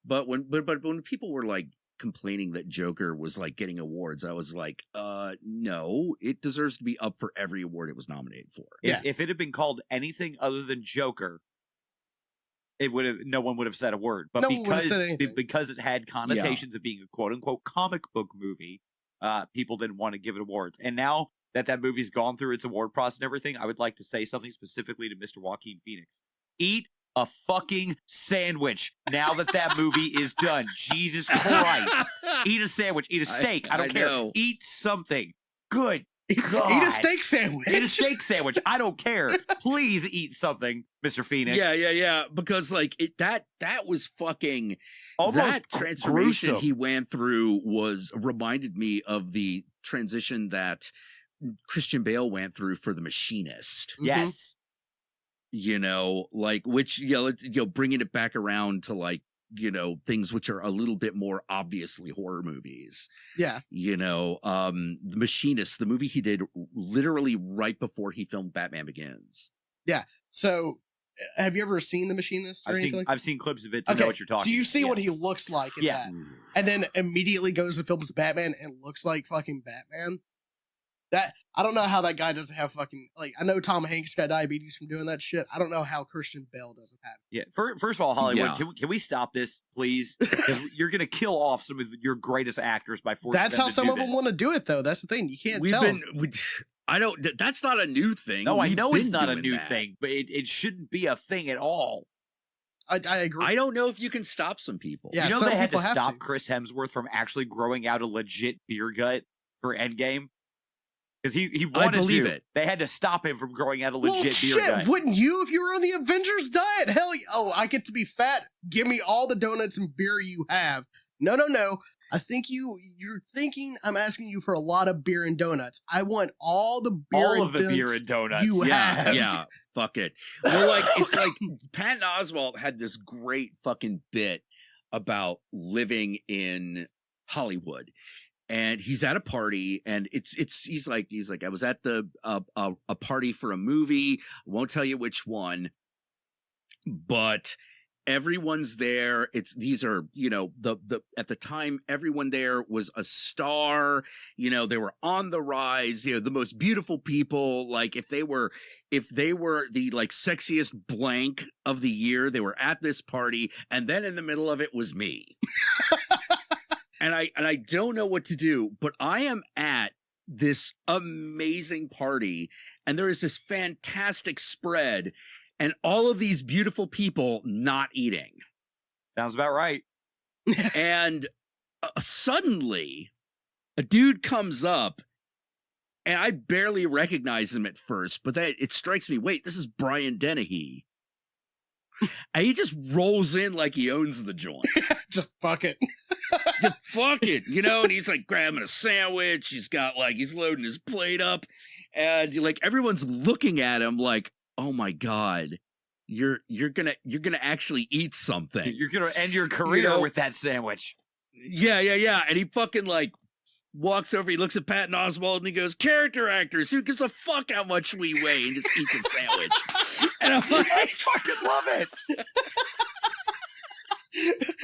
But when people were like complaining that Joker was like getting awards, I was like, no, it deserves to be up for every award it was nominated for. If it had been called anything other than Joker, no one would have said a word. But because it had connotations of being a quote unquote comic book movie, people didn't want to give it awards. And now that movie's gone through its award process and everything, I would like to say something specifically to Mr. Joaquin Phoenix. Eat a fucking sandwich now that movie is done. Jesus Christ. Eat a sandwich. Eat a steak. I don't care. Know. Eat something. Good God. Eat a steak sandwich. Eat a steak sandwich. I don't care. Please eat something, Mr. Phoenix. Yeah. Because like that was fucking Almost that transformation gruesome. he went through reminded me of the transition that Christian Bale went through for The Machinist. Yes. You know, like which bringing it back around to like things which are a little bit more obviously horror movies. Yeah. The Machinist, the movie he did literally right before he filmed Batman Begins. Yeah. So, have you ever seen The Machinist? Or I've seen clips of it to know what you're talking. So you see about. what he looks like in that, and then immediately goes and films Batman and looks like fucking Batman. That I don't know how that guy doesn't have fucking like. I know Tom Hanks got diabetes from doing that shit. I don't know how Christian Bale doesn't have it. Yeah. First of all, Hollywood, Yeah. can we stop this, please? Because you're gonna kill off some of your greatest actors by forcing That's them how to some do of them this. want to do it, though. That's the thing. You can't tell. I don't. That's not a new thing. No, I We've know it's been not a doing new that. thing, but it shouldn't be a thing at all. I agree. I don't know if you can stop some people. Yeah, you know some they had to people have stop to. Chris Hemsworth from actually growing out a legit beer gut for Endgame. Because he wanted believe to. it. They had to stop him from growing out a Well, legit beer shit, gut. wouldn't you if you were on the Avengers diet? Hell, oh, I get to be fat. Give me all the donuts and beer you have. No. I think you're thinking I'm asking you for a lot of beer and donuts. I want all the beer All and of the beer and donuts. you have. Yeah, fuck it. Well, like it's like Patton Oswalt had this great fucking bit about living in Hollywood. And he's at a party, and he's like I was at a party for a movie. I won't tell you which one, but everyone's there. These are the at the time everyone there was a star. They were on the rise. The most beautiful people. Like if they were the like sexiest blank of the year, they were at this party, and then in the middle of it was me. And I don't know what to do, but I am at this amazing party, and there is this fantastic spread, and all of these beautiful people not eating. Sounds about right. And suddenly, a dude comes up, and I barely recognize him at first, but it strikes me, wait, this is Brian Dennehy. And he just rolls in like he owns the joint. Just fuck it. Just fuck it, and he's like grabbing a sandwich. He's loading his plate up, and like everyone's looking at him like, oh my God, you're gonna actually eat something. You're gonna end your career with that sandwich. Yeah. And he fucking like walks over, he looks at Patton Oswalt and he goes, character actors, who gives a fuck how much we weigh, and just eats a sandwich. And I'm like, I fucking love it.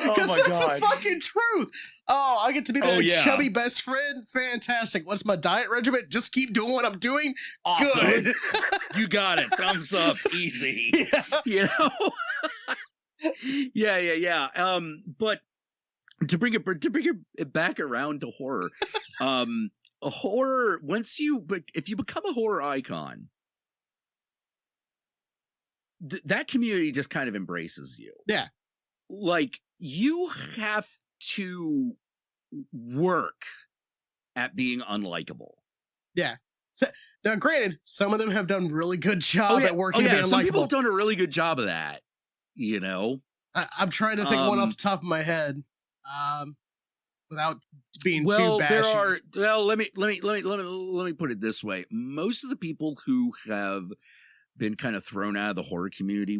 Oh Because my that's God. the fucking truth. Oh, I get to be the Oh, yeah. chubby best friend. Fantastic. What's my diet regimen? Just keep doing what I'm doing. Awesome. Good. you got it, thumbs up, easy. Yeah. Yeah. But to bring it back around to horror, a horror, if you become a horror icon, that community just kind of embraces you. Yeah. Like you have to work at being unlikable. Yeah. Now, granted, some of them have done really good job at working at being some people unlikable. have done a really good job of that. I'm trying to think of one off the top of my head, without being too bashy. Let me put it this way. Most of the people who have been kind of thrown out of the horror community,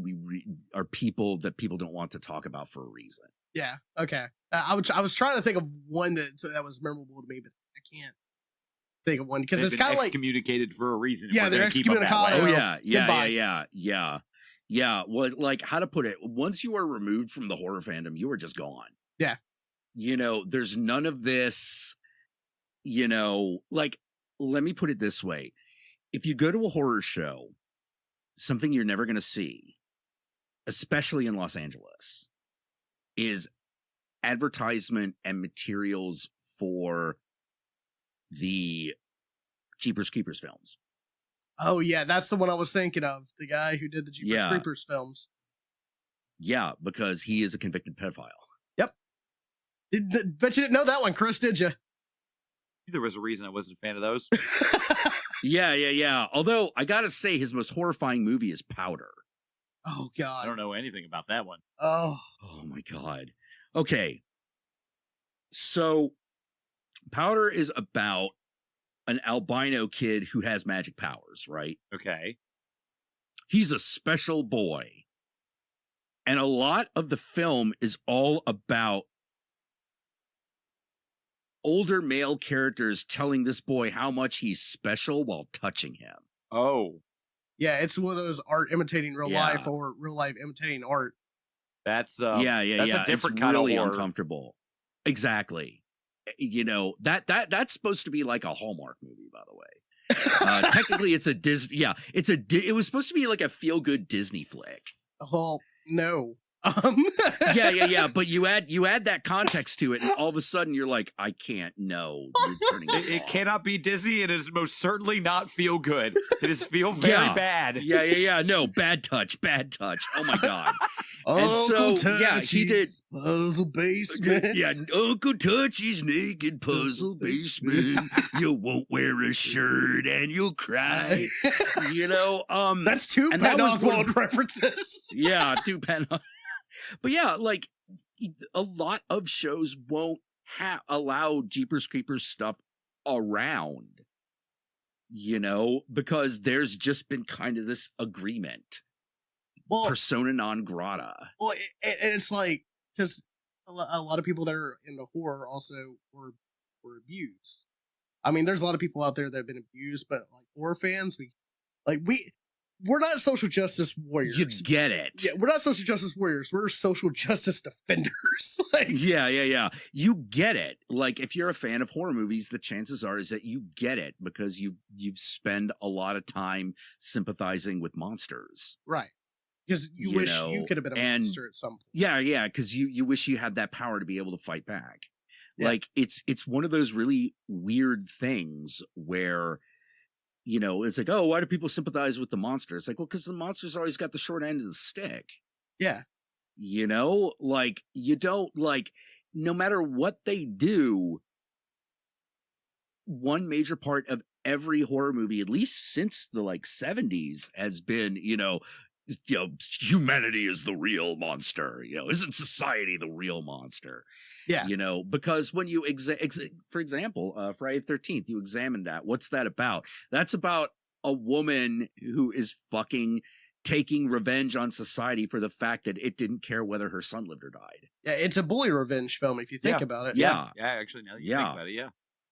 are people that people don't want to talk about for a reason. Yeah. Okay. I was trying to think of one that was memorable to me, but I can't think of one because They've it's been kind of like excommunicated for a reason. Yeah, they're excommunicado. Oh Goodbye. yeah. Well, like how to put it? Once you are removed from the horror fandom, you are just gone. Yeah. There's none of this. Like let me put it this way: if you go to a horror show, something you're never going to see, especially in Los Angeles, is advertisement and materials for the Jeepers Creepers films. Oh yeah, that's the one I was thinking of. The guy who did the Jeepers Creepers films. Yeah, because he is a convicted pedophile. Yep. Bet you didn't know that one, Chris, did you? There was a reason I wasn't a fan of those. Yeah. Although, I gotta say, his most horrifying movie is Powder. Oh, God. I don't know anything about that one. Oh my God. Okay. So, Powder is about an albino kid who has magic powers, right? Okay. He's a special boy. And a lot of the film is all about older male characters telling this boy how much he's special while touching him. Oh. yeah, it's one of those art imitating real life or real life imitating art. That's That's a different it's kind really of horror. uncomfortable. Exactly. You know, that's supposed to be like a Hallmark movie, by the way. Technically, it's a Disney. Yeah, it was supposed to be like a feel good Disney flick. Well, no. Yeah. But you add that context to it, and all of a sudden you're like, I can't. No, you're turning this It off. cannot be Disney. It is most certainly not feel good. It is feel very bad. Yeah. No, bad touch. Oh my God. Uncle And so, he did Puzzle Basement. Yeah, Uncle Touchy's naked puzzle basement. You won't wear a shirt and you'll cry. You know, That's two and Penn that was one- Oswald references. yeah, two Penn. But yeah, like a lot of shows won't allow Jeepers Creepers stuff around. You know, because there's just been kind of this agreement. Well, Persona non grata. well, and it's like, because a lot of people that are into horror also were abused. I mean, there's a lot of people out there that have been abused, but like horror fans, we're not social justice warriors. You get it. Yeah, we're not social justice warriors. We're social justice defenders. Like, Yeah. You get it. Like, if you're a fan of horror movies, the chances are is that you get it because you've spent a lot of time sympathizing with monsters. right. Because you wish you could have been a monster at some point. Yeah, because you wish you had that power to be able to fight back. Yeah. Like, it's one of those really weird things where, you know, it's like, oh, why do people sympathize with the monster? It's like, well, because the monster's always got the short end of the stick. Yeah. You know, like, you don't, like, no matter what they do, one major part of every horror movie, at least since the, like, 70s, has been, you know, humanity is the real monster. You know, isn't society the real monster? Yeah. You know, because when you, for example, Friday the 13th, you examine that. What's that about? That's about a woman who is fucking taking revenge on society for the fact that it didn't care whether her son lived or died. Yeah, it's a bully revenge film if you think about it. Yeah. Actually, now that you think about it, yeah.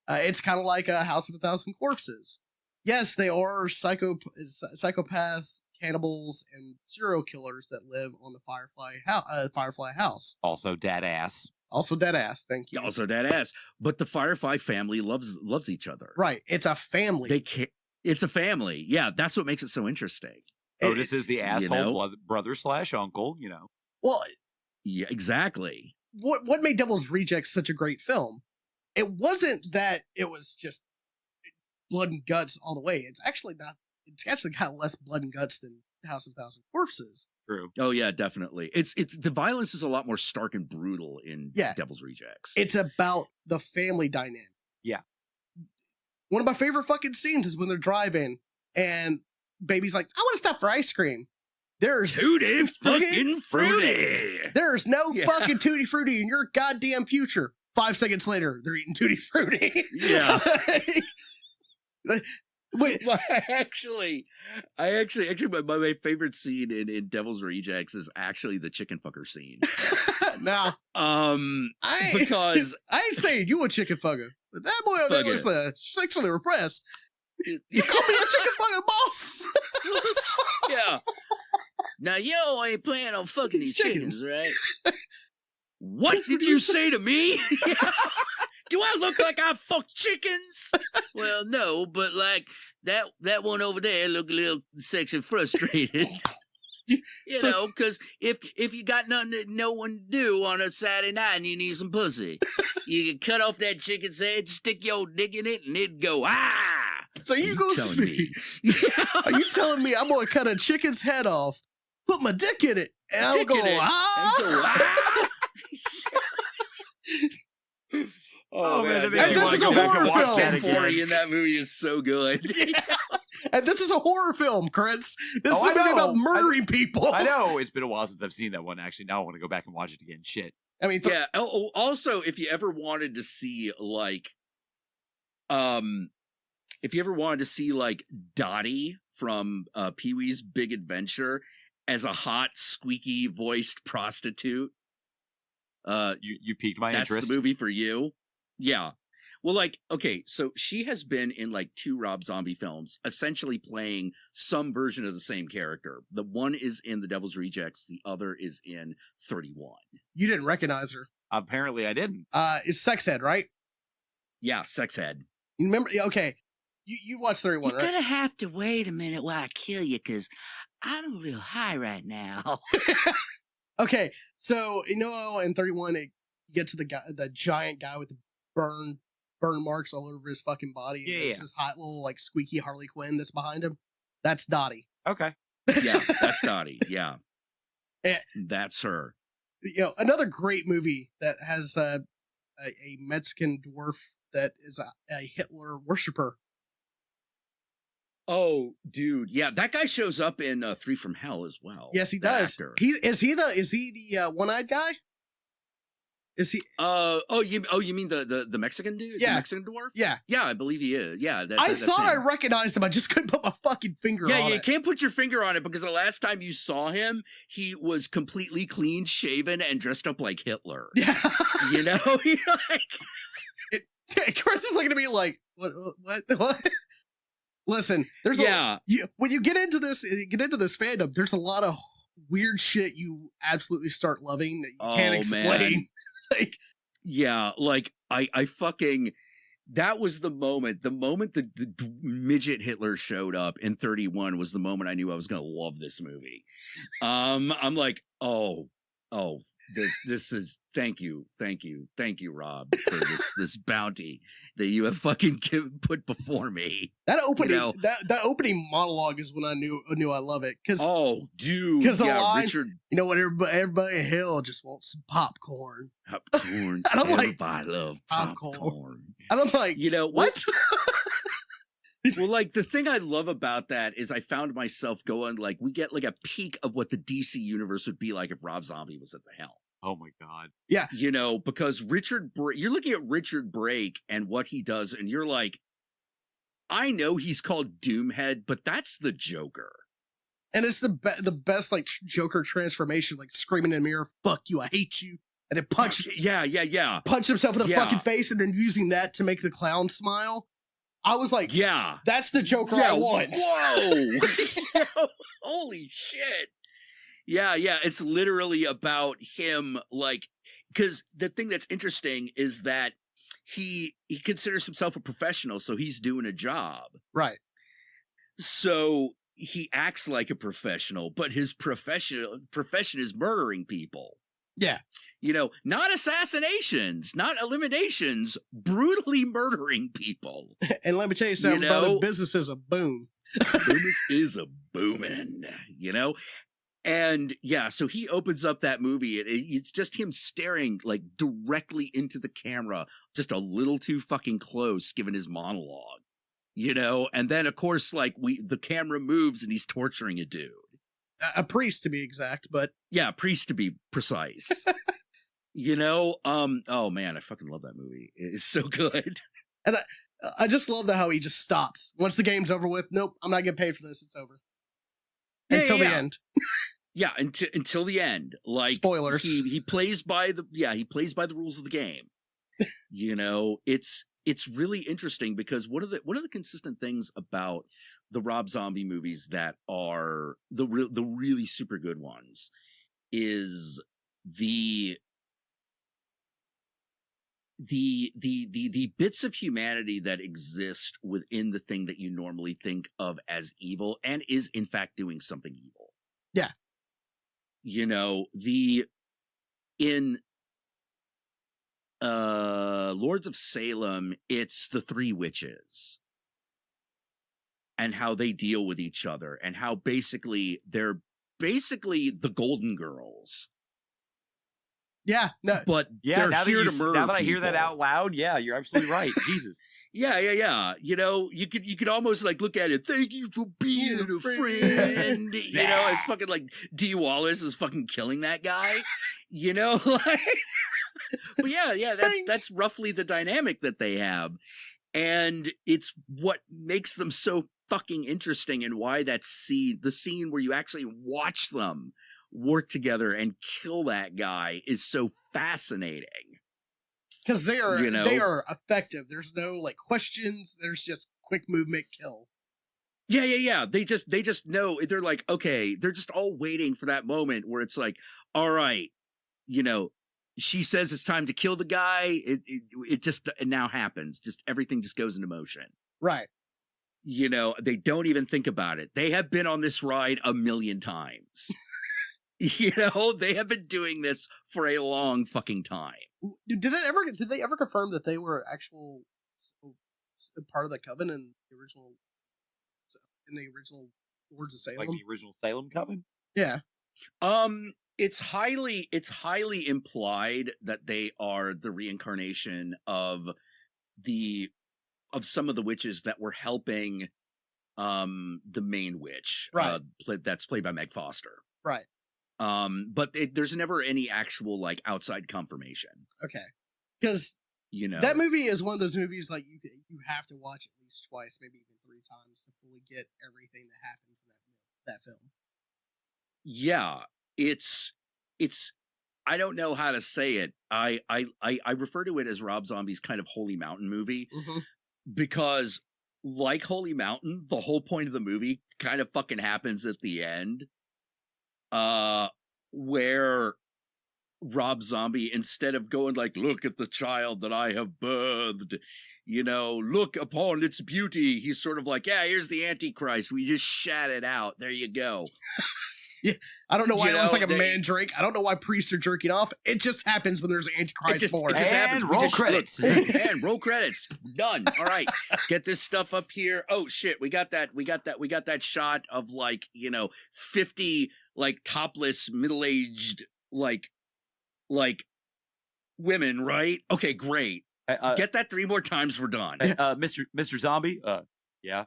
It's kind of like a House of a Thousand Corpses. Yes, they are psychopaths, cannibals, and serial killers that live on the Firefly house. Also, dad ass. Also dead ass. Thank you. Yeah, also dead ass. But the Firefly family loves each other. Right. It's a family. It's a family. Yeah, that's what makes it so interesting. Otis is the asshole know? brother / uncle, you know. Well, yeah, exactly. What made Devil's Rejects such a great film? It wasn't that it was just blood and guts all the way. It's actually not. It's actually got less blood and guts than House of a Thousand Corpses. True. Oh yeah, definitely. It's the violence is a lot more stark and brutal in Devil's Rejects. It's about the family dynamic. Yeah. One of my favorite fucking scenes is when they're driving and baby's like, I want to stop for ice cream. There's Tutti fucking fruity. There's no fucking Tutti Frutti in your goddamn future. 5 seconds later, they're eating Tutti Frutti. Yeah. Wait. Well, actually, my favorite scene in Devil's Rejects is actually the chicken fucker scene. Now, because I ain't saying you a chicken fucker, but that boy over there looks sexually repressed. You call me a chicken fucker, boss? Yeah. Now, yo ain't planning on fucking these chickens, right? What did you say to me? Do I look like I fuck chickens? Well, no, but like that one over there look a little sexually frustrated. You know, because if you got no one to do on a Saturday night and you need some pussy, you can cut off that chicken's head, stick your dick in it, and it'd go, ah! So you go telling to me? Are you telling me I'm going to cut a chicken's head off, put my dick in it, and I'll go, ah? Oh man, that makes me wanna go back and watch that again. In that movie is so good. Yeah. And this is a horror film, Chris. This is a movie about murdering people. I know. It's been a while since I've seen that one. Actually, now I want to go back and watch it again. Shit. I mean, yeah. Also, if you ever wanted to see like Dottie from Pee-wee's Big Adventure as a hot, squeaky voiced prostitute, you piqued my that's interest. The movie for you. Yeah. Well, like, okay, so she has been in like 2 Rob Zombie films, essentially playing some version of the same character. The one is in The Devil's Rejects, the other is in 31. You didn't recognize her. Apparently, I didn't. It's Sexhead, right? Yeah, Sexhead. You remember? Okay, you watched 31, right? You're gonna have to wait a minute while I kill you, because I'm a little high right now. Okay, so you know, in 31, you get to the giant guy with the burn marks all over his fucking body. Yeah, There's this hot little like squeaky Harley Quinn that's behind him. That's Dottie. Okay. Yeah, that's Dottie. Yeah, that's her. You know, another great movie that has a Mexican dwarf that is a Hitler worshiper. Oh, dude, yeah, that guy shows up in 3 from Hell as well. Yes, he does. Actor. Is he the one-eyed guy? Is he? You mean the Mexican dude? Yeah. The Mexican dwarf? Yeah. Yeah, I believe he is. Yeah. I thought I recognized him. I just couldn't put my fucking finger on it. Yeah, you can't put your finger on it because the last time you saw him, he was completely clean shaven and dressed up like Hitler. Yeah. You know? Chris is looking at me like, what? Listen, there's when you get into this fandom, there's a lot of weird shit you absolutely start loving that you can't explain. Like, yeah, like I fucking, that was the moment the midget Hitler showed up in 31 was the moment I knew I was gonna love this movie. I'm like, oh, this is thank you, Rob, for this bounty that you have fucking put before me. That opening, that opening monologue is when I knew I love it. Because because the line, Richard, you know what, everybody in hell just wants some popcorn. And I'm like, I love popcorn. And I'm like, you know what? Well, like the thing I love about that is I found myself going like, we get like a peek of what the DC universe would be like if Rob Zombie was at the helm. Oh my God. Yeah. You know, because you're looking at Richard Brake and what he does, and you're like, I know he's called Doomhead, but that's the Joker. And it's the best like Joker transformation, like screaming in the mirror, "Fuck you, I hate you," and then punch himself in the fucking face, and then using that to make the clown smile. I was like, yeah, that's the Joker I want. Whoa. Holy shit. Yeah, it's literally about him, like, because the thing that's interesting is that he considers himself a professional, so he's doing a job. Right. So he acts like a professional, but his profession is murdering people. Yeah. You know, not assassinations, not eliminations, brutally murdering people. And let me tell you something, brother, business is a boom. Business is a booming, you know? And yeah, so he opens up that movie and it's just him staring like directly into the camera, just a little too fucking close given his monologue, you know? And then of course, like the camera moves and he's torturing a dude. A priest to be exact, but yeah, priest to be precise. You know, oh man, I fucking love that movie. It's so good. And I just love how he just stops. Once the game's over with, nope, I'm not getting paid for this, it's over. Until the end. Yeah, until the end. Like spoilers. He plays by the rules of the game. You know, it's really interesting because one of the consistent things about the Rob Zombie movies that are the really super good ones is the bits of humanity that exist within the thing that you normally think of as evil and is in fact doing something evil. Yeah. You know, in Lords of Salem, it's the three witches and how they deal with each other, and how they're basically the Golden Girls. Yeah, no, But Yeah, they're here to murder now that I hear that people. out loud, yeah, you're absolutely right. Jesus. Yeah. You know, you could almost like look at it. Thank you for being a friend. You know, it's fucking like D. Wallace is fucking killing that guy. You know, like, but yeah, that's roughly the dynamic that they have, and it's what makes them so fucking interesting, and why the scene where you actually watch them work together and kill that guy is so fascinating. because they are You know? they are effective. There's no like questions. There's just quick movement kill. Yeah. They just know. They're like, okay, they're just all waiting for that moment where it's like, all right, you know, she says it's time to kill the guy. It now happens. Just everything just goes into motion. Right. You know, they don't even think about it. They have been on this ride a million times. You know, they have been doing this for a long fucking time. Did they ever confirm that they were actual part of the coven in the original Lords of Salem? Like the original Salem Coven? Yeah. It's highly implied that they are the reincarnation of some of the witches that were helping the main witch, right? That's played by Meg Foster, right? But there's never any actual like outside confirmation. Okay, because you know that movie is one of those movies like you have to watch at least twice, maybe even 3 times to fully get everything that happens in that film. Yeah, it's I don't know how to say it. I refer to it as Rob Zombie's kind of Holy Mountain movie, because like Holy Mountain, the whole point of the movie kind of fucking happens at the end, where Rob Zombie, instead of going like, look at the child that I have birthed, you know, look upon its beauty, he's sort of like, yeah, here's the Antichrist. We just shat it out. There you go. Yeah, I don't know why it looks like a mandrake. I don't know why priests are jerking off. It just happens when there's an Antichrist born. It just happens. Roll credits. And roll credits. Done. All right. Get this stuff up here. Oh shit. We got that shot of like, you know, 50 like topless middle-aged like women, right? Okay, great. Get that 3 more times, we're done. Mr. Zombie, yeah.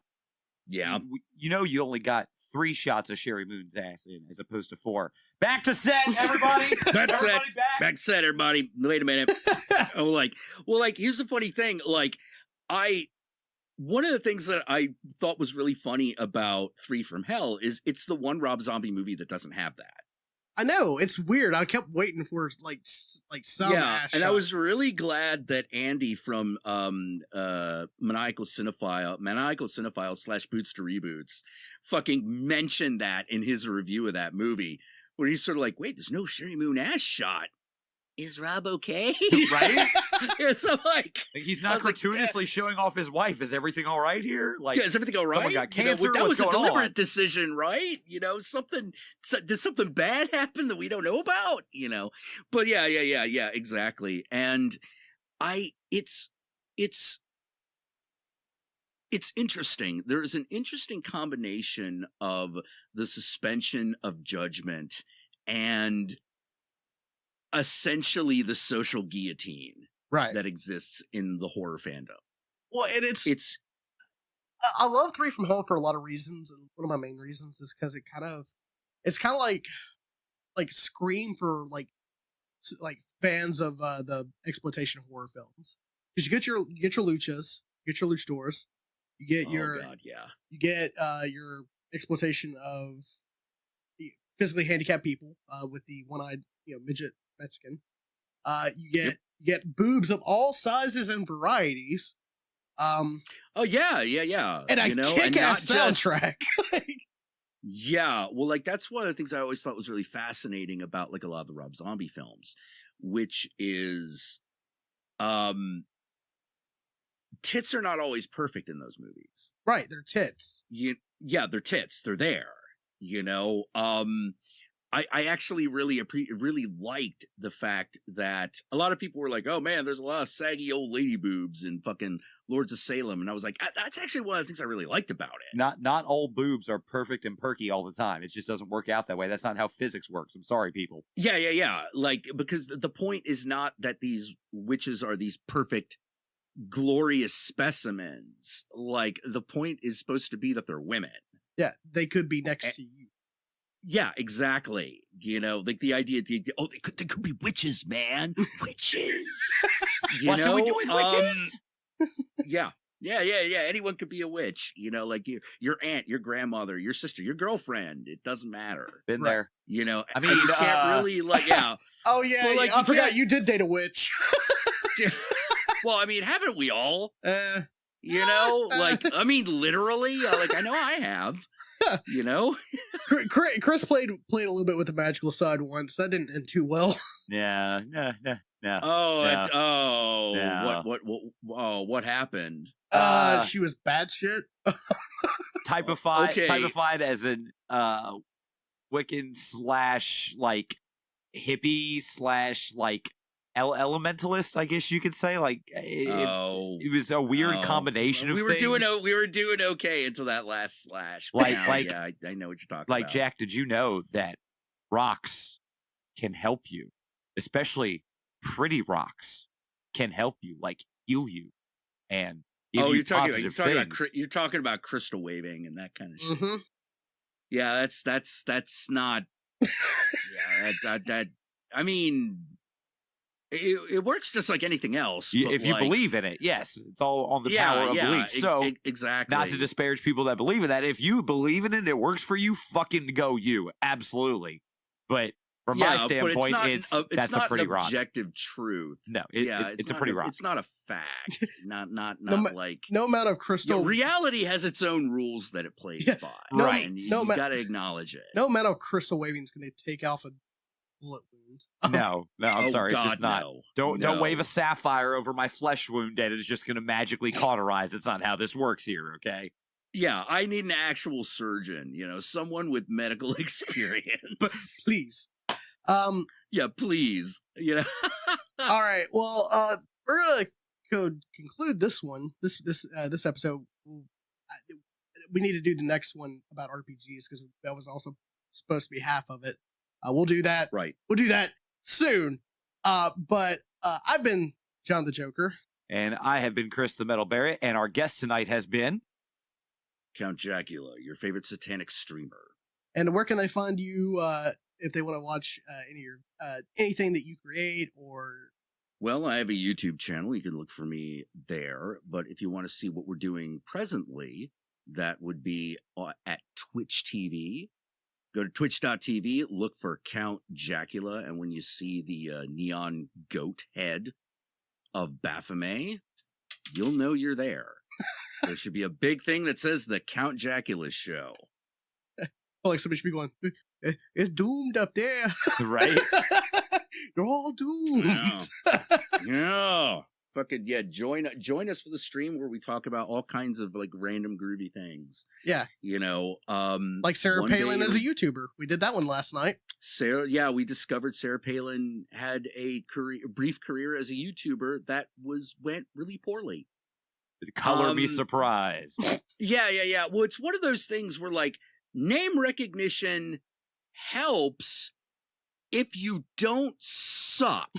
You know you only got 3 shots of Sherry Moon's ass in as opposed to 4. Back to set, everybody. Back to set, everybody. Wait a minute. Here's the funny thing. Like, one of the things that I thought was really funny about 3 from Hell is it's the one Rob Zombie movie that doesn't have that. I know, it's weird. I kept waiting for like some ass and shot. I was really glad that Andy from Maniacal Cinephile / Boots to Reboots fucking mentioned that in his review of that movie, where he's sort of like, wait, there's no Sherry Moon ass shot. Is Rob okay? Right? So like he's not gratuitously showing off his wife. Is everything all right here? Like, is everything all right? Someone got cancer. That was a deliberate on? decision, right? You know, did something bad happen that we don't know about? You know, but yeah, exactly. And it's interesting. There is an interesting combination of the suspension of judgment and essentially the social guillotine that exists in the horror fandom. Well, and it's I love 3 from Hell for a lot of reasons, and one of my main reasons is because it's kind of like Scream for like fans of the exploitation horror films, because you get your luchas, you get your luchadors, you get you get your exploitation of physically handicapped people with the one-eyed midget Mexican. You get boobs of all sizes and varieties. And a kick-ass soundtrack. Yeah, well, like that's one of the things I always thought was really fascinating about like a lot of the Rob Zombie films, which is tits are not always perfect in those movies. Right, they're tits. They're tits. They're there. You know, I actually really liked the fact that a lot of people were like, oh man, there's a lot of saggy old lady boobs in fucking Lords of Salem. And I was like, that's actually one of the things I really liked about it. Not all boobs are perfect and perky all the time. It just doesn't work out that way. That's not how physics works. I'm sorry, people. Yeah. Like, because the point is not that these witches are these perfect, glorious specimens. Like, the point is supposed to be that they're women. Yeah, they could be next to you. Yeah, exactly. You know, like the idea, they could be witches, man. Witches. What do we do with witches? Yeah. Anyone could be a witch. You know, like your aunt, your grandmother, your sister, your girlfriend. It doesn't matter. Been there. You know, I mean, you can't really like, yeah. Oh yeah, well, like, I forgot you did date a witch. Well, I mean, haven't we all? You know, like, I mean, literally, like, I know I have. You know, Chris played a little bit with the magical side once. That didn't end too well. Yeah. What happened? She was bad shit. Typified as an Wiccan / like hippie / like elementalist, I guess you could say. Like it was a weird combination of things. We were doing okay until that last slash. Yeah, I know what you're talking about. Like, Jack, did you know that rocks can help you, especially pretty rocks can help you, like heal you and give you positive things. You're talking about crystal waving and that kind of shit. Mm-hmm. Yeah, that's not. Yeah, that. I mean. It works just like anything else. If you believe in it, yes. It's all on the power of belief. So, exactly. Not to disparage people that believe in that. If you believe in it, it works for you, fucking go you. Absolutely. But from my standpoint, that's a pretty rock. Objective truth. No, it's a pretty rock. It's not a fact. not like... No amount of crystal... reality has its own rules that it plays by. Right. And you got to acknowledge it. No amount of crystal waving is going to take off a bullet wound. No, I'm sorry. God, it's just not. No. Don't wave a sapphire over my flesh wound and it's just going to magically cauterize. It's not how this works here, okay? Yeah, I need an actual surgeon, you know, someone with medical experience. But please. Yeah, please. You know. All right. Well, we're going to conclude this one. This episode. We need to do the next one about RPGs because that was also supposed to be half of it. We'll do that. Right. We'll do that soon. But I've been John the Joker. And I have been Chris the Metal Barrett. And our guest tonight has been... Count Jackula, your favorite satanic streamer. And where can they find you if they want to watch anything that you create or... Well, I have a YouTube channel. You can look for me there. But if you want to see what we're doing presently, that would be at Twitch TV. Go to twitch.tv, look for Count Jackula, and when you see the neon goat head of Baphomet, you'll know you're there. There should be a big thing that says the Count Jackula Show. Like somebody should be going, it's doomed up there. Right? You're all doomed. Yeah. Fucking yeah, join us for the stream where we talk about all kinds of like random groovy things. Yeah. You know, like Sarah Palin as a YouTuber. We did that one last night. We discovered Sarah Palin had a brief career as a YouTuber that went really poorly. Color me surprised. Yeah. Well, it's one of those things where like name recognition helps if you don't suck.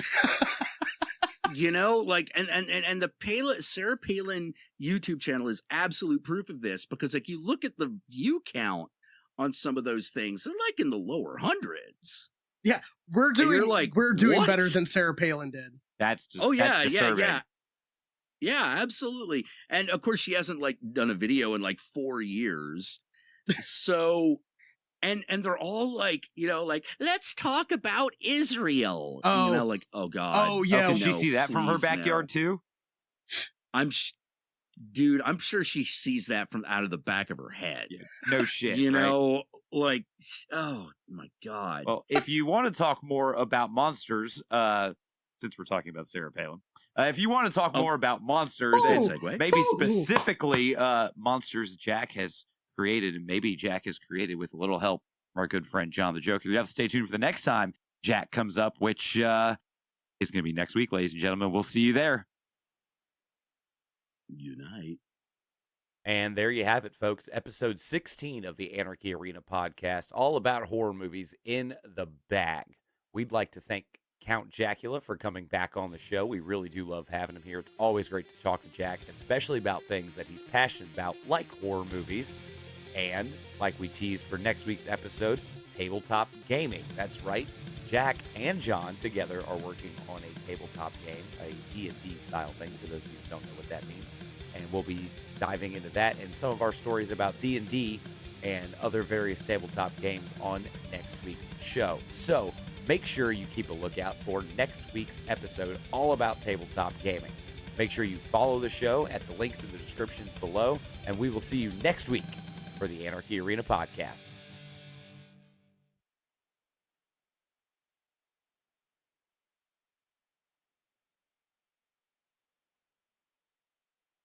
You know, like, and the Sarah Palin YouTube channel is absolute proof of this because, like, you look at the view count on some of those things, they're like in the lower hundreds. Yeah, we're doing what? Better than Sarah Palin did. That's just disturbing. Yeah, absolutely. And of course, she hasn't like done a video in like 4 years, so. And they're all like, you know, like, let's talk about Israel. Oh. You know, like, oh, God. Oh, yeah. Can she see that from her backyard, too? Dude, I'm sure she sees that from out of the back of her head. Yeah. No shit. You know, like, oh, my God. Well, if you want to talk more about monsters, since we're talking about Sarah Palin, if you want to talk more about monsters, and maybe specifically monsters Jack has created, and maybe Jack has created with a little help from our good friend John the Joker. You have to stay tuned for the next time Jack comes up, which is going to be next week, ladies and gentlemen. We'll see you there. Unite. And there you have it, folks. Episode 16 of the Anarchy Arena podcast, all about horror movies in the bag. We'd like to thank Count Jackula for coming back on the show. We really do love having him here. It's always great to talk to Jack, especially about things that he's passionate about, like horror movies. And, like we teased for next week's episode, tabletop gaming. That's right. Jack and John together are working on a tabletop game, a D&D style thing, for those of you who don't know what that means. And we'll be diving into that and some of our stories about D&D and other various tabletop games on next week's show. So make sure you keep a lookout for next week's episode all about tabletop gaming. Make sure you follow the show at the links in the descriptions below, and we will see you next week for the Anarchy Arena podcast.